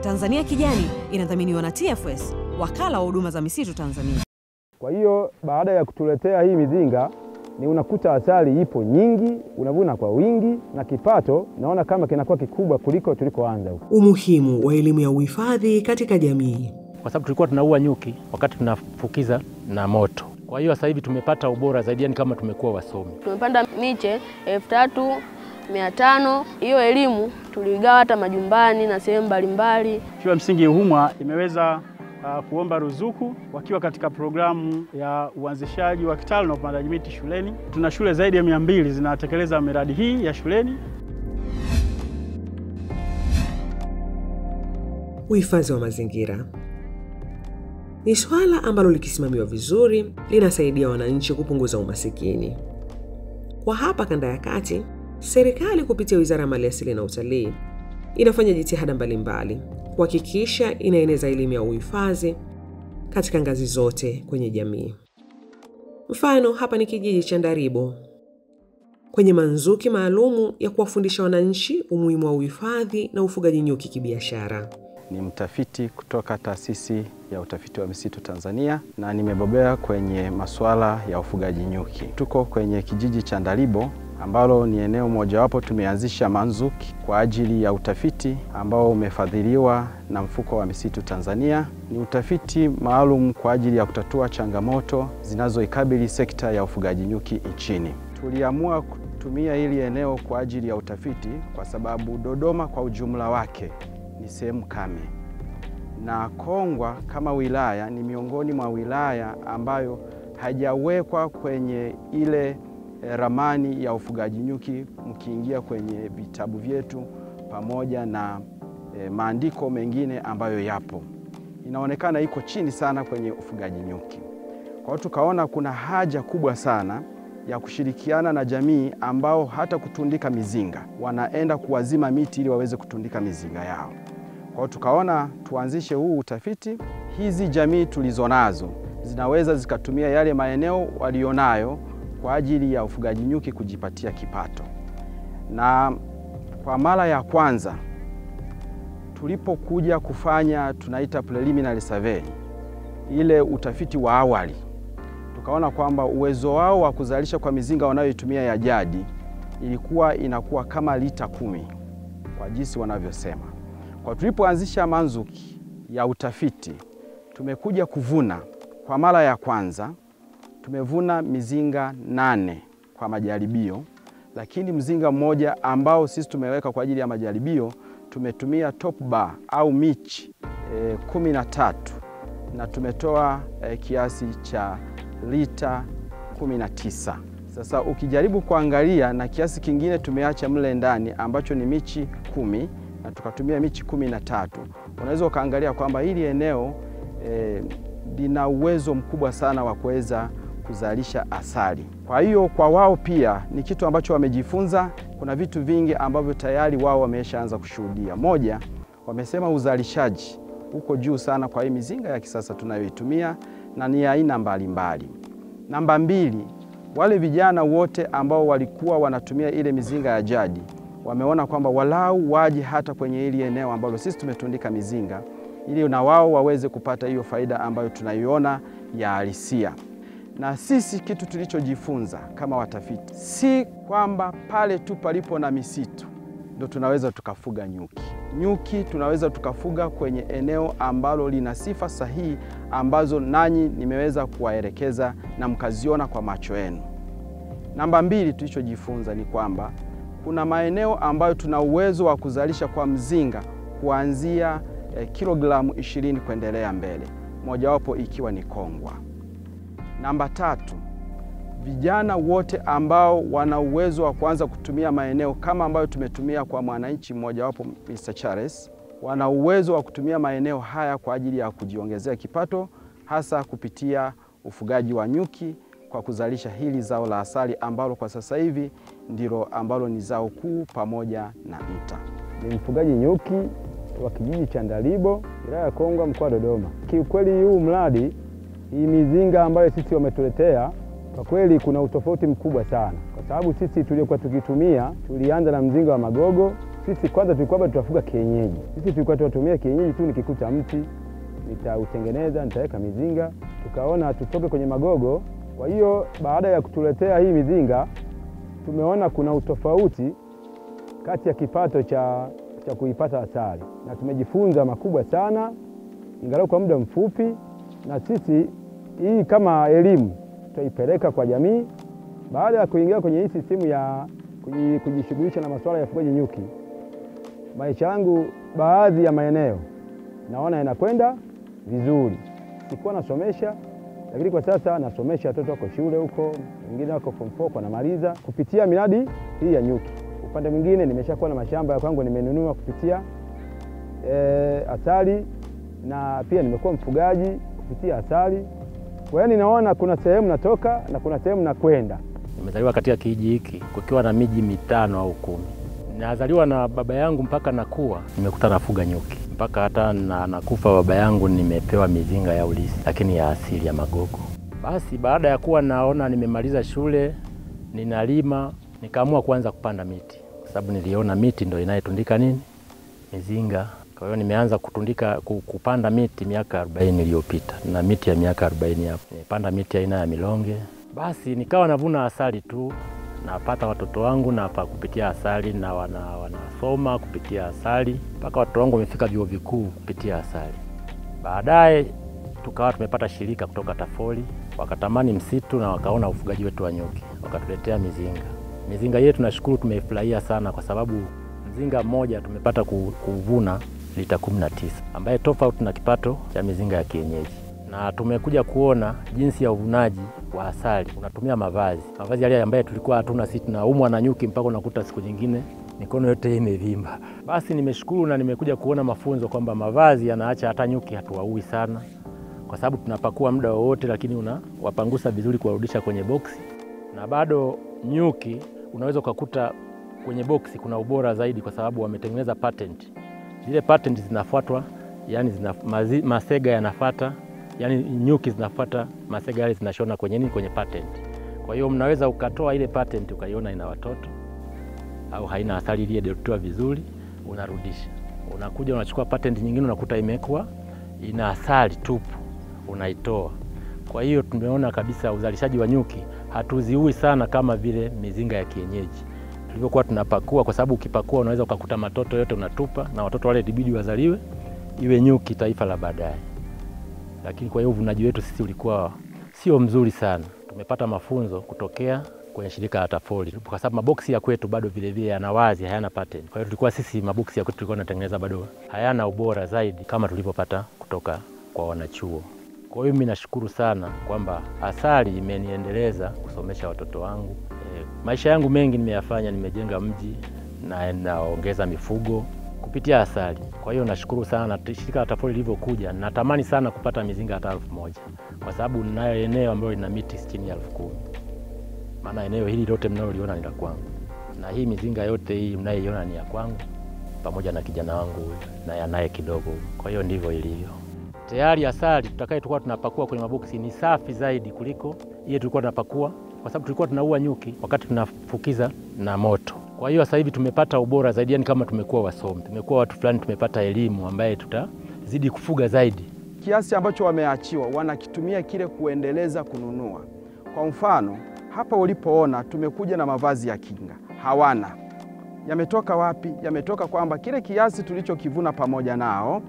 Tanzania Kijani inadhaminiwa na TFS, wakala wa huduma za misitu Tanzania. Kwa hiyo baada ya kutuletea hii mizinga, ni unakuta asali ipo nyingi, unavuna kwa wingi na kipato naona kama kinakuwa kikubwa kuliko tulikoanza huko. Umuhimu wa elimu ya uhifadhi katika jamii. Kwa sababu tulikuwa tunaua nyuki wakati tunafukiza na moto. Kwa hiyo sasa hivi tumepata ubora zaidi, yani kama tumekuwa wasomi. Tumepanda miche 3500. Hiyo elimu tuligawa hata majumbani na sehemu mbalimbali. Shule ya msingi Ihumwa imeweza kuomba ruzuku wakiwa katika programu ya uanzishaji wa kitalu na upandaji miti shuleni. Tuna shule zaidi ya 200 zinatekeleza miradi hii ya shuleni. Uhifadhi wa mazingira ni swala ambalo likisimamiwa vizuri linasaidia wananchi kupunguza umasikini. Kwa hapa kanda ya kati, serikali kupitia Wizara ya Maliasili na Utalii inafanya jitihada mbalimbali kuhakikisha inaeneza elimu ya uhifadhi katika ngazi zote kwenye jamii. Mfano, hapa ni kijiji cha Ndaribo kwenye manzuki maalumu ya kuwafundisha wananchi umuhimu wa uhifadhi na ufugaji nyuki kibiashara. Ni mtafiti kutoka Taasisi ya Utafiti wa Misitu Tanzania na nimebobea kwenye masuala ya ufugaji nyuki. Tuko kwenye kijiji cha Ndaribo ambalo ni eneo mojawapo tumeanzisha manzuki kwa ajili ya utafiti ambao umefadhiliwa na Mfuko wa Misitu Tanzania. Ni utafiti maalum kwa ajili ya kutatua changamoto zinazoikabili sekta ya ufugaji nyuki nchini. Tuliamua kutumia hili eneo kwa ajili ya utafiti kwa sababu Dodoma kwa ujumla wake ni sehemu kame, na Kongwa kama wilaya ni miongoni mwa wilaya ambayo hajawekwa kwenye ile ramani ya ufugaji nyuki. Mkiingia kwenye vitabu vyetu pamoja na maandiko mengine ambayo yapo, inaonekana iko chini sana kwenye ufugaji nyuki. Kwa hiyo tukaona kuna haja kubwa sana ya kushirikiana na jamii ambao hata kutundika mizinga wanaenda kuwazima miti ili waweze kutundika mizinga yao. Kwa hiyo tukaona tuanzishe huu utafiti. Hizi jamii tulizonazo zinaweza zikatumia yale maeneo walionayo kwa ajili ya ufugaji nyuki kujipatia kipato. Na kwa mara ya kwanza tulipokuja kufanya tunaita preliminary survey, ile utafiti wa awali, tukaona kwamba uwezo wao wa kuzalisha kwa mizinga wanayoitumia ya jadi ilikuwa inakuwa kama lita 10 kwa jinsi wanavyosema. Kwa tulipoanzisha manzuki ya utafiti, tumekuja kuvuna kwa mara ya kwanza, tumevuna mizinga 8 kwa majaribio, lakini mzinga mmoja ambao sisi tumeweka kwa ajili ya majaribio tumetumia top bar au michi 13 na tumetoa kiasi cha lita 19. Sasa ukijaribu kuangalia na kiasi kingine tumeacha mle ndani ambacho ni michi 10 na tukatumia michi 13, unaweza ukaangalia kwamba hili eneo lina uwezo mkubwa sana wa kuweza kuzalisha asali. Kwa hiyo kwa wao pia ni kitu ambacho wamejifunza. Kuna vitu vingi ambavyo tayari wao wameshaanza kushuhudia. Moja, wamesema uzalishaji uko juu sana kwa hii mizinga ya kisasa tunayoitumia na ni aina mbalimbali. Namba 2, wale vijana wote ambao walikuwa wanatumia ile mizinga ya jadi wameona kwamba walau waje hata kwenye ile eneo ambalo sisi tumetundika mizinga ili na wao waweze kupata hiyo faida ambayo tunaiona ya halisia. Na sisi kitu tulichojifunza kama watafiti, si kwamba pale tu palipo na misitu ndio tunaweza tukafuga nyuki. Nyuki tunaweza tukafuga kwenye eneo ambalo lina sifa sahihi ambazo nanyi nimeweza kuwaelekeza na mkaziona kwa macho yenu. Namba 2 tulichojifunza ni kwamba kuna maeneo ambayo tuna uwezo wa kuzalisha kwa mzinga kuanzia kilogramu 20 kuendelea mbele, mojawapo ikiwa ni Kongwa. Namba 3, vijana wote ambao wana uwezo wa kuanza kutumia maeneo kama ambayo tumetumia kwa mwananchi mmojawapo Mr. Charles, wana uwezo wa kutumia maeneo haya kwa ajili ya kujiongezea kipato, hasa kupitia ufugaji wa nyuki kwa kuzalisha hili zao la asali ambalo kwa sasa hivi ndilo ambalo ni zao kuu pamoja na nta. Ni mfugaji nyuki wa kijiji cha Ndaribo, wilaya ya Kongwa, mkoa wa Dodoma. Kiukweli huu mradi, hii mizinga ambayo sisi wametuletea, kwa kweli kuna utofauti mkubwa sana. Kwa sababu sisi tuliokuwa tukitumia, tulianza na mzinga wa magogo, Sisi kwanza tulikuwa tunafuga kienyeji. Sisi tulikuwa tunatumia kienyeji tu, nikikuta mti nitautengeneza, nitaweka mizinga. Tukaona tutoke kwenye magogo. Kwa hiyo baada ya kutuletea hii mizinga, tumeona kuna utofauti kati ya kipato cha kuipata asali, na tumejifunza makubwa sana ingalau kwa muda mfupi. Na sisi hii kama elimu tutaipeleka kwa jamii. Baada ya kuingia kwenye hii sistimu ya kujishughulisha na masuala ya ufugaji nyuki, maisha yangu baadhi ya maeneo naona yanakwenda vizuri. Sikuwa nasomesha, lakini kwa sasa nasomesha watoto wako shule huko, wengine wako form 4 kwa namaliza kupitia miradi hii ya nyuki. Upande mwingine nimeshakuwa na mashamba ya kwangu nimenunua kupitia asali, na pia nimekuwa mfugaji kupitia asali. Kwa hiyo ninaona kuna sehemu natoka na kuna sehemu nakwenda. Nimezaliwa katika kijiji hiki kukiwa na miji 5 au 10. Nazaliwa na baba yangu mpaka nakuwa nimekuta nafuga nyuki. Mpaka hata nakufa baba yangu nimepewa mizinga ya ulisi, lakini ya asili ya magogo. Basi baada ya kuwa naona nimemaliza shule, ninalima, nikaamua kuanza kupanda miti. Kwa sababu niliona miti ndio inayotundika mizinga. Kwa hiyo nimeanza kupanda miti miaka 40 iliyopita. Na miti ya miaka 40 hapo. Nimepanda miti aina ya milonge. Basi nikawa navuna asali tu, napata watoto wangu na kupitia asali, na wanasoma kupitia asali mpaka watoto wangu wamefika vyuo vikuu kupitia asali. Baadaye tukawa tumepata shirika kutoka Tafoli, wakatamani msitu na wakaona ufugaji wetu wa nyuki, wakatuletea mizinga. Mizinga yetu tunashukuru tumeifurahia sana, kwa sababu mzinga mmoja tumepata kuvuna lita 19, ambaye tofauti na kipato cha mizinga ya kienyeji. Na tumekuja kuona jinsi ya uvunaji wa asali unatumia mavazi yale ambaye tulikuwa hatuna sisi, tunaumwa na nyuki mpaka unakuta siku nyingine mikono yote imevimba. Basi nimeshukuru na nimekuja kuona mafunzo kwamba mavazi yanaacha hata nyuki hatuwaui sana, kwa sababu tunapakua muda wowote, lakini unawapangusa vizuri kuwarudisha kwenye boksi. Na bado nyuki unaweza ukakuta kwenye boksi kuna ubora zaidi, kwa sababu wametengeneza patent. Zile patent zinafuatwa, yani masega yanafuata, yani nyuki zinafuata masega yale, zinashona kwenye patent. Kwa hiyo mnaweza ukatoa ile patent ukaiona ina watoto au haina asali iliyodotiwa vizuri, unarudisha. Unakuja unachukua patent nyingine unakuta imekuwa ina asali tupu, unaitoa. Kwa hiyo tumeona kabisa uzalishaji wa nyuki hatuziui sana kama vile mizinga ya kienyeji tulivyokuwa tunapakua, kwa sababu ukipakua unaweza ukakuta matoto yote unatupa, na watoto wale ibidi wazaliwe iwe nyuki taifa la baadaye. Lakini kwa hiyo uvunaji wetu sisi ulikuwa sio mzuri sana. Tumepata mafunzo kutokea kwenye shirika la Tafoli, kwa sababu maboksi ya kwetu bado vile yana wazi, hayana patent. Kwa hiyo tulikuwa sisi maboksi ya kwetu tulikuwa tunatengeneza bado hayana ubora zaidi kama tulivyopata kutoka kwa wanachuo. Kwa hiyo mimi nashukuru sana kwamba asali imeniendeleza kusomesha watoto wangu. Maisha yangu mengi nimeyafanya, nimejenga mji na naongeza mifugo kupitia asali. Kwa hiyo nashukuru sana shirika la Tafoli lilivyokuja. Natamani sana kupata mizinga hata 1000, kwa sababu ninayo eneo ambalo lina miti 60,000. Maana eneo hili lote mnaloliona ni la kwangu, na hii mizinga yote hii mnayoiona ni ya kwangu pamoja na kijana wangu na yanaye kidogo. Kwa hiyo ndivyo ilivyo. Tayari asali tulikuwa tunapakua kwenye maboksi ni safi zaidi kuliko ile tulikuwa tunapakua, kwa sababu tulikuwa tunaua nyuki wakati tunafukiza na moto. Kwa hiyo sasa hivi tumepata ubora zaidi, yani kama tumekuwa wasomi, tumekuwa watu fulani, tumepata elimu ambaye tutazidi kufuga zaidi. Kiasi ambacho wameachiwa wanakitumia kile kuendeleza kununua. Kwa mfano, hapa ulipoona tumekuja na mavazi ya kinga, hawana. Yametoka wapi? Yametoka kwamba kile kiasi tulichokivuna pamoja nao,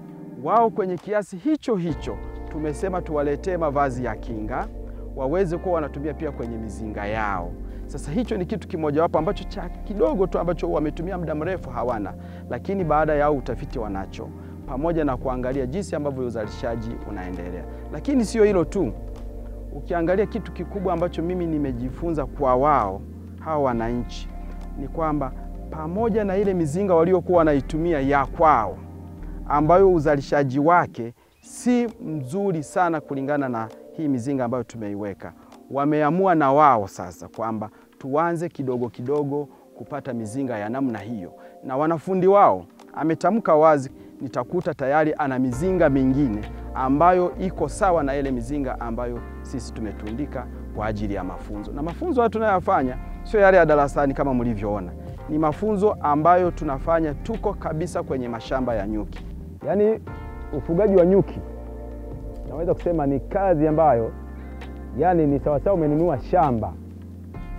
wao kwenye kiasi hicho hicho tumesema tuwaletee mavazi ya kinga waweze kuwa wanatumia pia kwenye mizinga yao. Sasa hicho ni kitu kimojawapo ambacho cha kidogo tu ambacho wametumia muda mrefu hawana, lakini baada ya utafiti wanacho, pamoja na kuangalia jinsi ambavyo uzalishaji unaendelea. Lakini sio hilo tu. Ukiangalia kitu kikubwa ambacho mimi nimejifunza kwa wao hawa wananchi ni kwamba pamoja na ile mizinga waliokuwa wanaitumia ya kwao ambayo uzalishaji wake si mzuri sana kulingana na hii mizinga ambayo tumeiweka, wameamua na wao sasa kwamba tuanze kidogo kidogo kupata mizinga ya namna hiyo. Na wanafundi wao ametamka wazi, nitakuta tayari ana mizinga mingine ambayo iko sawa na ile mizinga ambayo sisi tumetundika kwa ajili ya mafunzo. Na mafunzo haya tunayofanya sio yale ya darasani kama mlivyoona. ni mafunzo ambayo tunafanya tuko kabisa kwenye mashamba ya nyuki. Yaani ufugaji wa nyuki naweza kusema ni kazi ambayo yani ni sawasawa umenunua shamba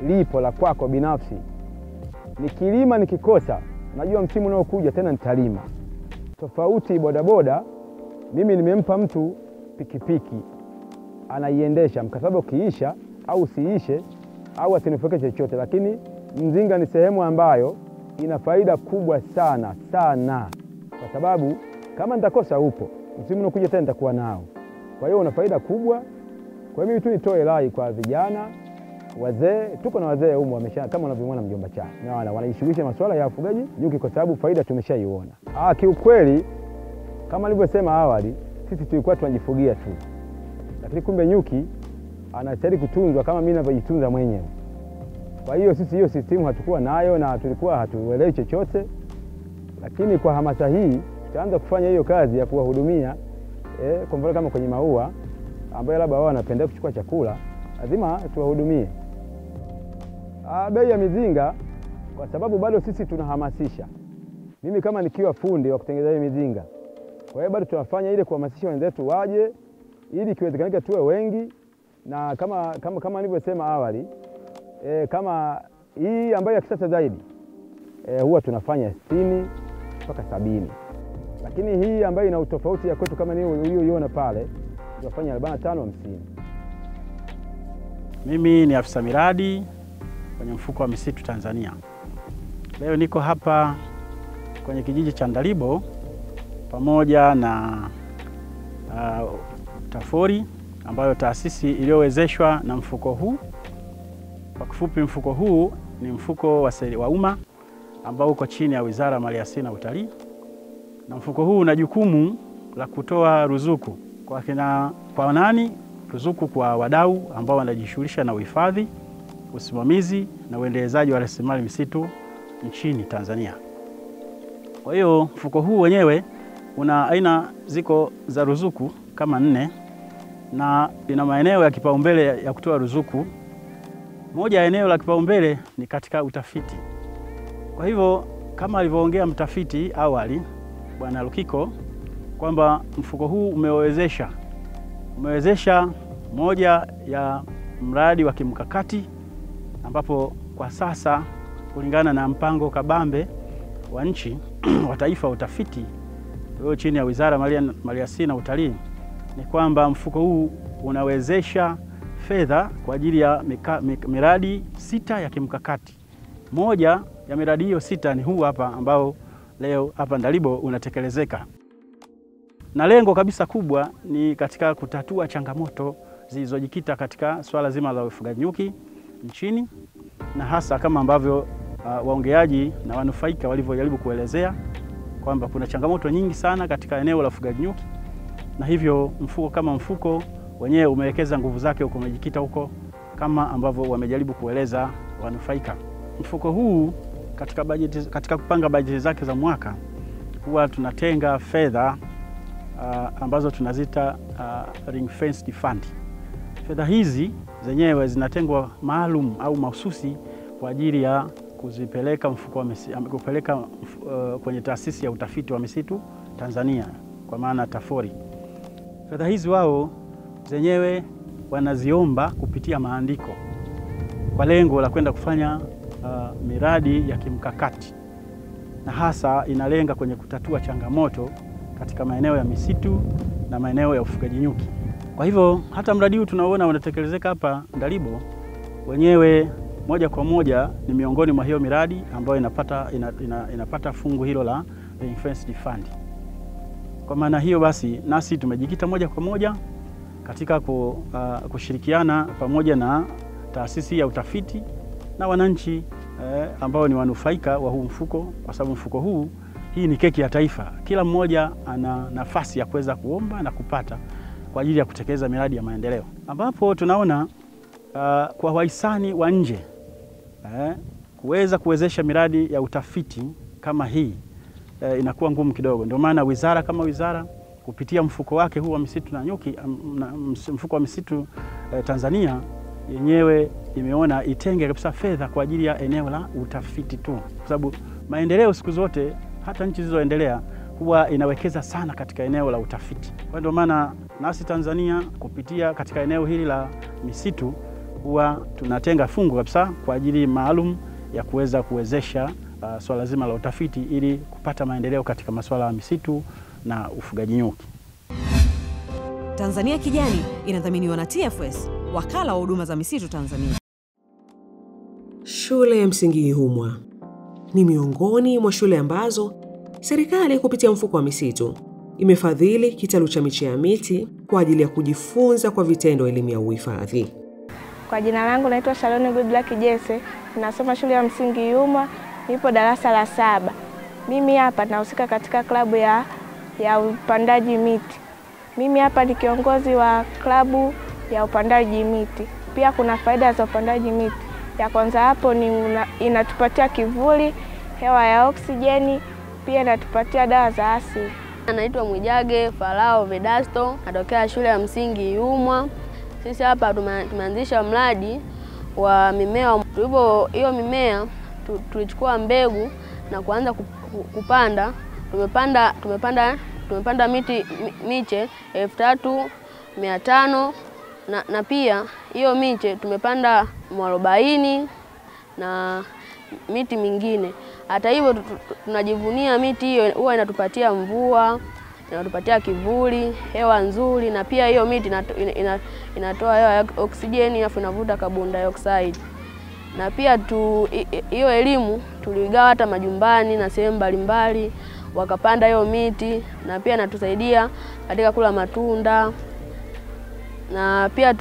lipo la kwako binafsi. Nikilima nikikosa, najua msimu unaokuja tena nitalima. Tofauti bodaboda, mimi nimempa mtu pikipiki anaiendesha, mkataba ukiisha au usiishe au asinufaike chochote, lakini mzinga ni sehemu ambayo ina faida kubwa sana sana, kwa sababu kama nitakosa upo, msimu unaokuja tena nitakuwa nao. Kwa hiyo una faida kubwa. Kwa hiyo mimi tu nitoe rai kwa vijana, wazee, tuko na wazee humo wamesha, kama unavyomwona mjomba cha. Na wanajishughulisha masuala ya ufugaji nyuki kwa sababu faida tumeshaiona. Kiukweli kama nilivyosema awali, sisi tulikuwa tunajifugia tu. Lakini kumbe nyuki anastahili kutunzwa kama mimi ninavyojitunza mwenyewe. Kwa hiyo sisi hiyo system hatukuwa nayo na tulikuwa hatuelewi chochote. Lakini kwa hamasa hii tutaanza kufanya hiyo kazi ya kuwahudumia kwa mfano kama kwenye maua ambayo labda wao wanapenda kuchukua chakula, lazima tuwahudumie. Bei ya mizinga kwa sababu bado sisi tunahamasisha. Mimi kama nikiwa fundi wa kutengeneza mizinga, kwa hiyo bado tunafanya ile kuhamasisha wenzetu waje ili kiwezekanika tuwe wengi, na kama nilivyosema awali kama hii ambayo ya kisasa zaidi huwa tunafanya 60 mpaka 70. Lakini hii ambayo ina utofauti ya kwetu kama ni uliyoiona pale, tunafanya 45 50. Mimi ni afisa miradi kwenye mfuko wa misitu Tanzania. Leo niko hapa kwenye kijiji cha Ndalibo pamoja na TAFORI ambayo taasisi iliyowezeshwa na mfuko huu. Kwa kifupi, mfuko huu ni mfuko wa umma ambao uko chini ya Wizara ya Maliasili na Utalii. Na mfuko huu una jukumu la kutoa ruzuku kwa nani? Ruzuku kwa wadau ambao wanajishughulisha na uhifadhi, usimamizi na uendelezaji wa rasilimali misitu nchini Tanzania. Kwa hiyo mfuko huu wenyewe una aina ziko za ruzuku kama 4 na ina maeneo ya kipaumbele ya kutoa ruzuku. Moja ya eneo la kipaumbele ni katika utafiti. Kwa hivyo kama alivyoongea mtafiti awali Bwana Lukiko kwamba mfuko huu umewezesha moja ya mradi wa kimkakati ambapo kwa sasa kulingana na mpango kabambe wa nchi wa taifa wa utafiti ulio chini ya Wizara ya Maliasili na Utalii ni kwamba mfuko huu unawezesha fedha kwa ajili ya miradi 6 ya kimkakati. Moja ya miradi hiyo 6 ni huu hapa ambao leo hapa Ndalibo unatekelezeka. Na lengo kabisa kubwa ni katika kutatua changamoto zilizojikita katika swala zima la ufugaji nyuki nchini, na hasa kama ambavyo waongeaji na wanufaika walivyojaribu kuelezea kwamba kuna changamoto nyingi sana katika eneo la ufugaji nyuki, na hivyo mfuko kama mfuko wenyewe umewekeza nguvu zake huko, umejikita huko kama ambavyo wamejaribu kueleza wanufaika. Mfuko huu katika kupanga bajeti zake za mwaka huwa tunatenga fedha ambazo tunazita ring fenced fund. Fedha hizi zenyewe zinatengwa maalum au mahususi kwa ajili ya kuzipeleka kupeleka kwenye taasisi ya utafiti wa misitu Tanzania kwa maana TAFORI. Fedha hizi wao zenyewe wanaziomba kupitia maandiko kwa lengo la kwenda kufanya miradi ya kimkakati, na hasa inalenga kwenye kutatua changamoto katika maeneo ya misitu na maeneo ya ufugaji nyuki. Kwa hivyo hata mradi huu tunaona unatekelezeka hapa Ndalibo wenyewe moja kwa moja ni miongoni mwa hiyo miradi ambayo inapata fungu hilo la ring fenced fund. Kwa maana hiyo basi nasi tumejikita moja kwa moja katika kushirikiana pamoja na taasisi ya utafiti na wananchi ambao ni wanufaika wa huu mfuko, kwa sababu mfuko hii ni keki ya taifa. Kila mmoja ana nafasi ya kuweza kuomba na kupata kwa ajili ya kutekeleza miradi ya maendeleo, ambapo tunaona kwa wahisani wa nje kuweza kuwezesha miradi ya utafiti kama hii inakuwa ngumu kidogo. Ndio maana wizara kama wizara kupitia mfuko wake huu wa misitu na nyuki, mfuko wa misitu Tanzania yenyewe imeona itenge kabisa fedha kwa ajili ya eneo la utafiti tu, kwa sababu maendeleo siku zote, hata nchi zilizoendelea, huwa inawekeza sana katika eneo la utafiti. Kwa ndio maana nasi Tanzania kupitia katika eneo hili la misitu huwa tunatenga fungu kabisa kwa ajili maalum ya kuweza kuwezesha swala zima la utafiti ili kupata maendeleo katika masuala ya misitu na ufugaji nyuki. Tanzania Kijani inadhaminiwa na TFS, wakala wa huduma za misitu Tanzania. Shule ya msingi Ihumwa ni miongoni mwa shule ambazo serikali kupitia mfuko wa misitu imefadhili kitalu cha miche ya miti kwa ajili ya kujifunza kwa vitendo elimu ya uhifadhi. Kwa jina langu naitwa Shaloni Goodluck Jesse, ninasoma shule ya msingi Ihumwa, nipo darasa la 7. Mimi hapa nahusika katika klabu ya upandaji miti. Mimi hapa ni kiongozi wa klabu ya upandaji miti. Pia kuna faida za upandaji miti. Ya kwanza hapo ni inatupatia kivuli, hewa ya oksijeni, pia inatupatia dawa za asili. Naitwa Mwijage Farao Vedasto, natokea shule ya msingi Ihumwa. Sisi hapa tumeanzisha mradi wa mimea. Hiyo mimea tulichukua mbegu na kuanza kupanda. Tumepanda miche 3500 na pia hiyo miche tumepanda mwarobaini na miti mingine. Hata hivyo tunajivunia miti hiyo, huwa inatupatia mvua, inatupatia kivuli, hewa nzuri, na pia hiyo miti inatoa hewa ya oksijeni afu inavuta carbon dioxide. Na pia hiyo elimu tuligawa hata majumbani na sehemu mbalimbali, wakapanda hiyo miti, na pia inatusaidia katika kula matunda. Na pia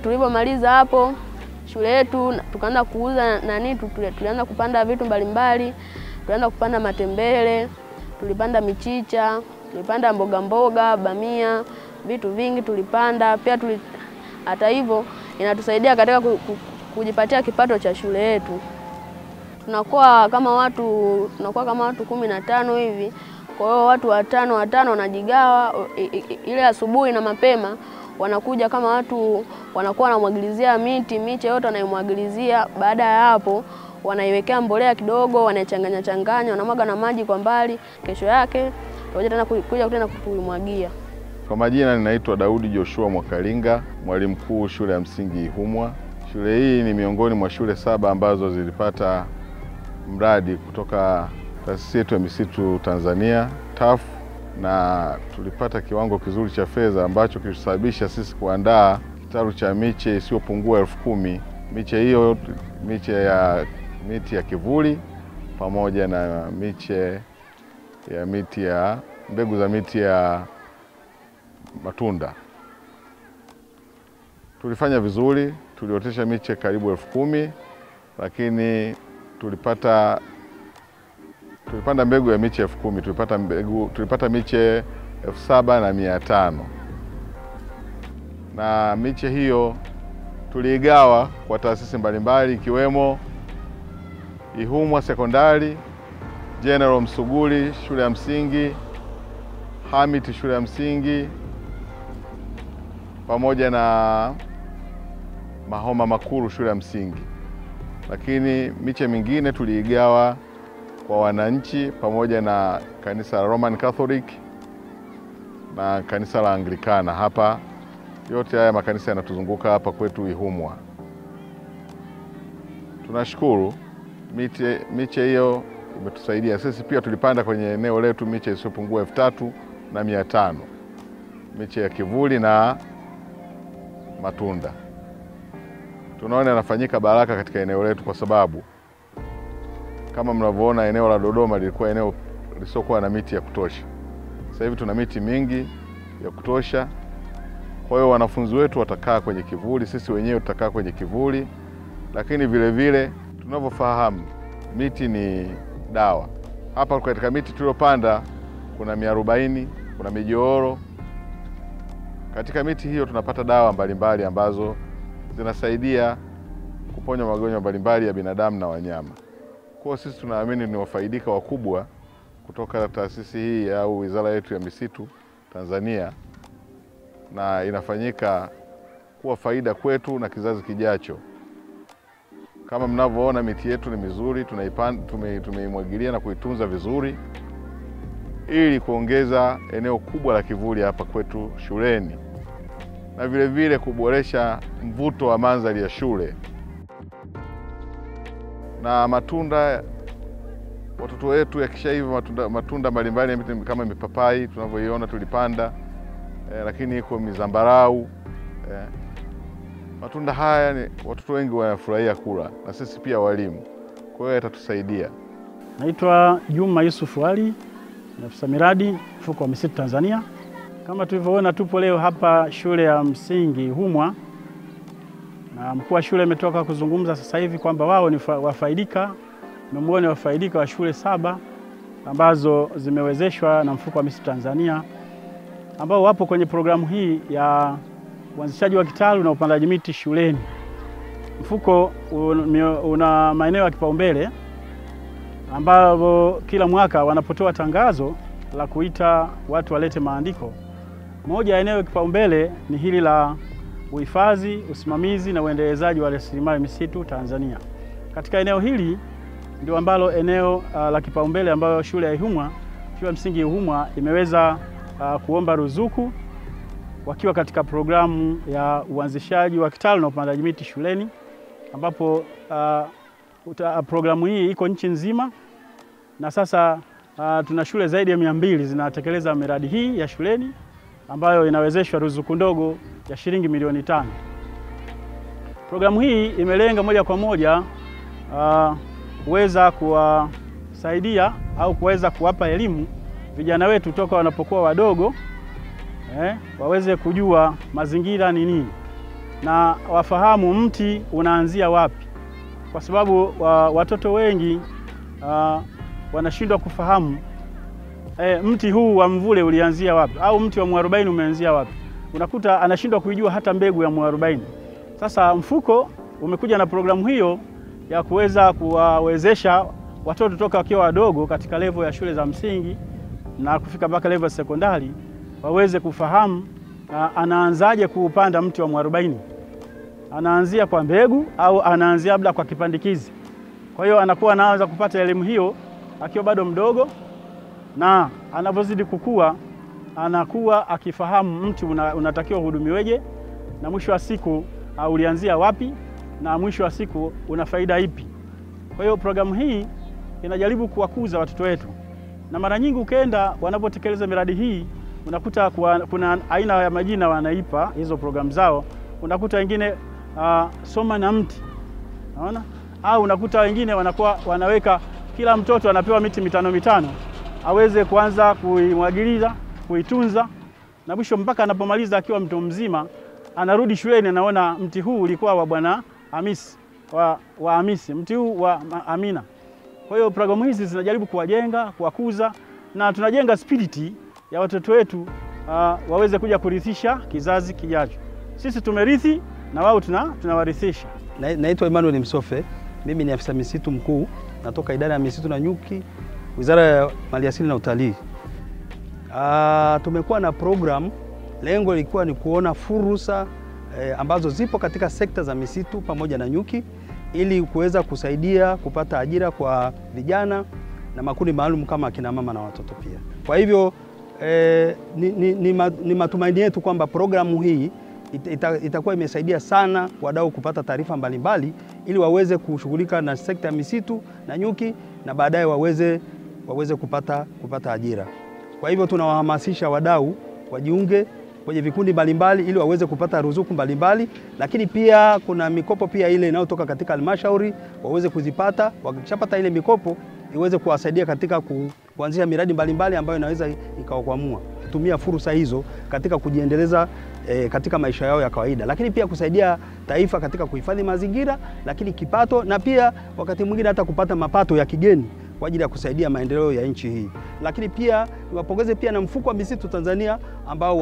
tulipomaliza hapo shule yetu tukaanza kuuza tulianza kupanda vitu mbalimbali. Tulianza kupanda matembele, tulipanda michicha, tulipanda mboga, bamia, vitu vingi tulipanda. Pia hata hivyo inatusaidia katika kujipatia kipato cha shule yetu. Tunakuwa kama watu 15 hivi. Kwa hiyo watu watano wanajigawa ile asubuhi na mapema, wanakuja kama watu wanakuwa wanamwagilizia miche yote wanaimwagilizia. Baada ya hapo wanaiwekea mbolea kidogo, wanachanganya, wanamwaga na maji kwa mbali. Kesho yake kuja tena kuimwagia. Kwa majina ninaitwa Daudi Joshua Mwakalinga, mwalimu mkuu shule ya msingi Ihumwa. Shule hii ni miongoni mwa shule 7 ambazo zilipata mradi kutoka taasisi yetu ya misitu Tanzania TAF, na tulipata kiwango kizuri cha fedha ambacho kilisababisha sisi kuandaa kitalu cha miche isiyopungua 10,000. Miche hiyo miti ya kivuli pamoja na mbegu za miti ya matunda. Tulifanya vizuri, tuliotesha miche karibu 10,000, lakini tulipanda mbegu ya miche 10,000, tulipata miche 7,500. Na miche hiyo tuliigawa kwa taasisi mbalimbali ikiwemo Ihumwa Sekondari, General Msuguri shule ya msingi, Hamit shule ya msingi, pamoja na Mahoma Makuru shule ya msingi. Lakini miche mingine tuliigawa kwa wananchi pamoja na kanisa la Roman Catholic na kanisa la Anglikana. Hapa yote haya makanisa yanatuzunguka hapa kwetu Ihumwa. Tunashukuru miche hiyo imetusaidia. Sisi pia tulipanda kwenye eneo letu miche isiyopungua 3,500, miche ya kivuli na matunda. Tunaona yanafanyika baraka katika eneo letu, kwa sababu kama mnavyoona eneo la Dodoma lilikuwa eneo lisiokuwa na miti ya kutosha. Sasa hivi tuna miti mingi ya kutosha. Kwa hiyo wanafunzi wetu watakaa kwenye kivuli, sisi wenyewe tutakaa kwenye kivuli. Lakini vile vile tunavyofahamu miti ni dawa. Hapa katika miti tuliyopanda kuna miarobaini, kuna mijooro. Katika miti hiyo tunapata dawa mbalimbali ambazo zinasaidia kuponya magonjwa mbalimbali ya binadamu na wanyama. Kwa sisi tunaamini ni wafaidika wakubwa kutoka taasisi hii au wizara yetu ya misitu Tanzania, na inafanyika kuwa faida kwetu na kizazi kijacho. Kama mnavyoona miti yetu ni mizuri, tumeimwagilia na kuitunza vizuri ili kuongeza eneo kubwa la kivuli hapa kwetu shuleni na vile vile kuboresha mvuto wa mandhari ya shule. Na matunda, watoto wetu yakishaiva matunda mbalimbali kama mipapai tunavyoiona tulipanda, lakini iko mizambarau. Matunda haya ni watoto wengi wanafurahia kula na sisi pia walimu. Kwa hiyo yatatusaidia. Naitwa Juma Yusuf Ali, afisa miradi mfuko wa misitu Tanzania. Kama tulivyoona tupo leo hapa shule ya msingi Humwa, na mkuu wa shule ametoka kuzungumza sasa hivi kwamba wao ni wafaidika, miongoni wafaidika wa shule 7 ambazo zimewezeshwa na mfuko wa misitu Tanzania, ambao wapo kwenye programu hii ya uanzishaji wa kitalu na upandaji miti shuleni. Mfuko una maeneo ya kipaumbele ambao kila mwaka wanapotoa tangazo la kuita watu walete maandiko. Moja ya eneo kipaumbele ni hili la uhifadhi, usimamizi na uendelezaji wa rasilimali misitu Tanzania. Katika eneo hili ndio ambalo eneo la kipaumbele ambayo shule ya Ihumwa, shule ya msingi Ihumwa imeweza kuomba ruzuku wakiwa katika programu ya uanzishaji wa kitalu na upandaji miti shuleni, ambapo programu hii iko nchi nzima, na sasa tuna shule zaidi ya 200 zinatekeleza miradi hii ya shuleni ambayo inawezeshwa ruzuku ndogo ya shilingi milioni 5. Programu hii imelenga moja kwa moja kuweza kuwasaidia au kuweza kuwapa elimu vijana wetu toka wanapokuwa wadogo, waweze kujua mazingira ni nini na wafahamu mti unaanzia wapi, kwa sababu watoto wengi wanashindwa kufahamu mti huu wa mvule ulianzia wapi au mti wa mwarobaini umeanzia wapi. Unakuta anashindwa kuijua hata mbegu ya mwarobaini. Sasa mfuko umekuja na programu hiyo ya kuweza kuwawezesha watoto toka wakiwa wadogo katika level ya shule za msingi na kufika mpaka level ya sekondari waweze kufahamu anaanzaje kuupanda mti wa mwarobaini. Anaanzia kwa mbegu au anaanzia labda kwa kipandikizi. Kwa hiyo anakuwa anaanza kupata elimu hiyo akiwa bado mdogo, na anapozidi kukua anakuwa akifahamu mti unatakiwa hudumiweje, na mwisho wa siku ulianzia wapi, na mwisho wa siku una faida ipi. Kwa hiyo programu hii inajaribu kuwakuza watoto wetu, na mara nyingi ukienda wanapotekeleza miradi hii unakuta kuna aina ya majina wanaipa hizo programu zao. Unakuta wengine soma na mti, unaona, au unakuta wengine wanakuwa wanaweka kila mtoto anapewa miti 5 aweze kuanza kuimwagilia, kuitunza, na mwisho mpaka anapomaliza akiwa mtu mzima anarudi shuleni anaona mti huu ulikuwa wa Bwana Hamisi, wa Hamisi, mti huu wa Amina. Kwa hiyo programu hizi zinajaribu kuwajenga, kuwakuza, na tunajenga spiriti ya watoto wetu waweze kuja kurithisha kizazi kijacho. Sisi tumerithi na wao tunawarithisha. Naitwa Emmanuel Msofe, mimi ni afisa misitu mkuu, natoka idara ya misitu na nyuki, Wizara ya Maliasili na Utalii. Tumekuwa na program, lengo lilikuwa ni kuona fursa ambazo zipo katika sekta za misitu pamoja na nyuki, ili kuweza kusaidia kupata ajira kwa vijana na makundi maalum kama akina mama na watoto pia. Kwa hivyo ni matumaini yetu kwamba programu hii itakuwa imesaidia sana wadau kupata taarifa mbalimbali ili waweze kushughulika na sekta ya misitu na nyuki, na baadaye waweze kupata ajira. Kwa hivyo tunawahamasisha wadau wajiunge kwenye vikundi mbalimbali ili waweze kupata ruzuku mbalimbali, lakini pia kuna mikopo pia ile inayotoka katika halmashauri waweze kuzipata. Wakishapata ile mikopo iweze kuwasaidia katika kuanzisha miradi mbalimbali ambayo inaweza ikawakwamua kutumia fursa hizo katika kujiendeleza katika maisha yao ya kawaida, lakini pia kusaidia taifa katika kuhifadhi mazingira, lakini kipato, na pia wakati mwingine hata kupata mapato ya kigeni kwa ajili ya kusaidia maendeleo ya nchi hii. Lakini pia niwapongeze pia na mfuko wa misitu Tanzania ambao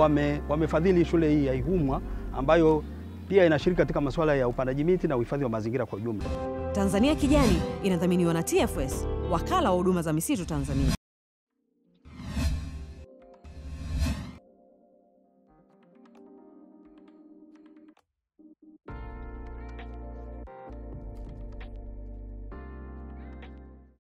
wamefadhili shule hii ya Ihumwa ambayo pia inashiriki katika masuala ya upandaji miti na uhifadhi wa mazingira kwa ujumla. Tanzania Kijani inadhaminiwa na TFS, wakala wa huduma za misitu Tanzania.